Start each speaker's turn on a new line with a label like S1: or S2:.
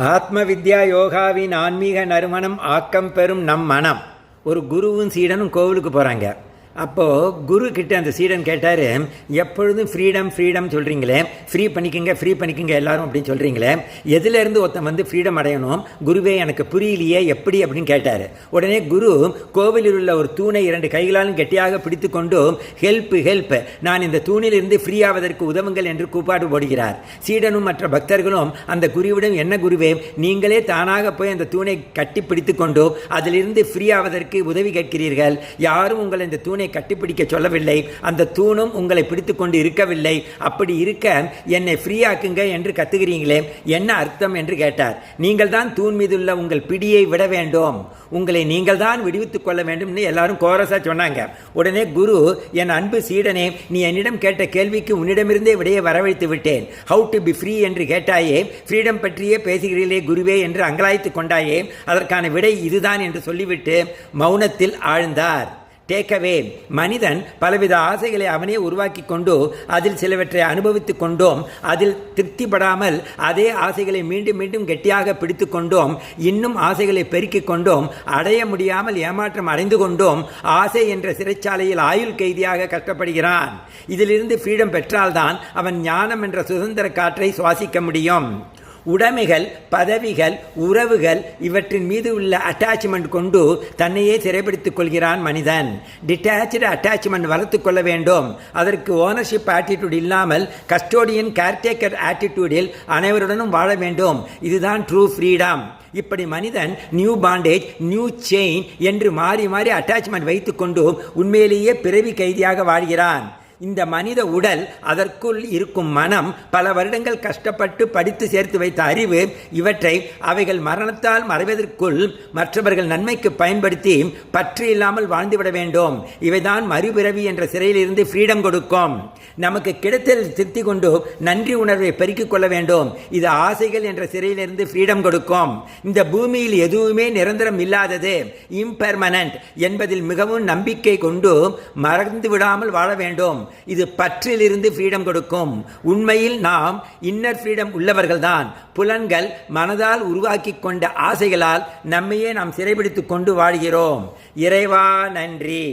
S1: ஆத்ம வித்யா யோகாவின் ஆன்மீக நறுமணம் ஆக்கம் பெறும் நம் மனம். ஒரு குருவும் சீடனும் கோவிலுக்கு போகிறாங்க. அப்போது குரு கிட்ட அந்த சீடன் கேட்டார், எப்பொழுதும் ஃப்ரீடம் ஃப்ரீடம் சொல்கிறீங்களே, ஃப்ரீ பண்ணிக்கங்க எல்லாரும் அப்படின்னு சொல்கிறீங்களே, எதுலேருந்து ஒருத்தன் வந்து ஃப்ரீடம் அடையணும் குருவே, எனக்கு புரியலையே, எப்படி அப்படின்னு கேட்டார். உடனே குரு கோவிலில் உள்ள ஒரு தூணை 2 கைகளாலும் கெட்டியாக பிடித்து கொண்டு ஹெல்ப், நான் இந்த தூணிலிருந்து ஃப்ரீ ஆவதற்கு உதவுங்கள் என்று கூப்பாடு போடுகிறார். சீடனும் மற்ற பக்தர்களும் அந்த குருவிடம், என்ன குருவே, நீங்களே தானாக போய் அந்த தூணை கட்டி பிடித்து கொண்டு அதிலிருந்து ஃப்ரீ ஆவதற்கு உதவி கேட்கிறீர்கள். யாரும் உங்களை இந்த தூணை கட்டிப்பிடிக்க சொல்லவில்லை, அந்த தூணும் உங்களை பிடித்துக் கொண்டு இருக்கவில்லை. அப்படி இருக்க என்னை ஃப்ரீயாக்குங்க என்று கத்துகிறீங்களே, என்ன அர்த்தம் என்று கேட்டார். நீங்கள் தான் தூண் மீதுள்ள உங்கள் பிடியை விட வேண்டும், உங்களை நீங்கள் தான் விடுவித்துக் கொள்ள வேண்டும் எல்லாரும் கோரஸா சொன்னாங்க. உடனே குரு, என் அன்பு சீடனே, நீ என்னிடம் கேட்ட கேள்விக்கு உன்னிடமிருந்தே விடையை வரவழைத்து விட்டேன். ஹவு டு பி ஃப்ரீ என்று கேட்டாயே, ஃப்ரீடம் பற்றியே பேசுகிறீர்களே குருவே என்று அங்கலாய்த்து கொண்டாயே, அதற்கான விடை இதுதான் என்று சொல்லிவிட்டு மௌனத்தில் ஆழ்ந்தார். டேக்கவே, மனிதன் பலவித ஆசைகளை அவனே உருவாக்கி கொண்டு அதில் சிலவற்றை அனுபவித்துக் கொண்டோம், அதில் திருப்திப்படாமல் அதே ஆசைகளை மீண்டும் மீண்டும் கெட்டியாக பிடித்து கொண்டோம், இன்னும் ஆசைகளை பெருக்கிக் கொண்டோம், அடைய முடியாமல் ஏமாற்றம் அடைந்து கொண்டோம், ஆசை என்ற சிறைச்சாலையில் ஆயுள் கைதியாக கஷ்டப்படுகிறான். இதிலிருந்து ஃப்ரீடம் பெற்றால்தான் அவன் ஞானம் என்ற சுதந்திர காற்றை சுவாசிக்க முடியும். உடைமைகள், பதவிகள், உறவுகள் இவற்றின் மீது உள்ள அட்டாச்மெண்ட் கொண்டு தன்னையே சிறைப்படுத்திக் கொள்கிறான் மனிதன். டிட்டாச்சு அட்டாச்மெண்ட் வளர்த்து கொள்ள வேண்டும். அதற்கு ஓனர்ஷிப் ஆட்டிடியூட் இல்லாமல் கஸ்டோடியன் கேர்டேக்கர் ஆட்டிடியூடில் அனைவருடனும் வாழ வேண்டும். இதுதான் ட்ரூ ஃப்ரீடம். இப்படி மனிதன் நியூ பாண்டேஜ், நியூ செயின் என்று மாறி மாறி அட்டாச்மெண்ட் வைத்துக்கொண்டு உண்மையிலேயே பிறவி கைதியாக வாழ்கிறான். இந்த மனித உடல், அதற்குள் இருக்கும் மனம், பல வருடங்கள் கஷ்டப்பட்டு படித்து சேர்த்து வைத்த அறிவு, இவற்றை அவைகள் மரணத்தால் மறைவதற்குள் மற்றவர்கள் நன்மைக்கு பயன்படுத்தி பற்று இல்லாமல் வாழ்ந்துவிட வேண்டும். இவைதான் மறுபிறவி என்ற சிறையிலிருந்து ஃப்ரீடம் கொடுக்கும். நமக்கு கிடைத்தல் திருத்தி கொண்டு நன்றி உணர்வை பெருக்கிக் கொள்ள வேண்டும். இது ஆசைகள் என்ற சிறையிலிருந்து ஃப்ரீடம் கொடுக்கும். இந்த பூமியில் எதுவுமே நிரந்தரம் இல்லாதது, இம்பெர்மனன்ட் என்பதில் மிகவும் நம்பிக்கை கொண்டு மறந்து விடாமல் வாழ வேண்டும். இது பற்றிலிருந்து ஃப்ரீடம் கொடுக்கும். உண்மையில் நாம் இன்னர் ஃப்ரீடம் உள்ளவர்கள்தான். புலன்கள் மனதால் உருவாக்கி கொண்ட ஆசைகளால் நம்மையே நாம் சிறைபிடித்துக் கொண்டு வாழ்கிறோம். இறைவா நன்றி.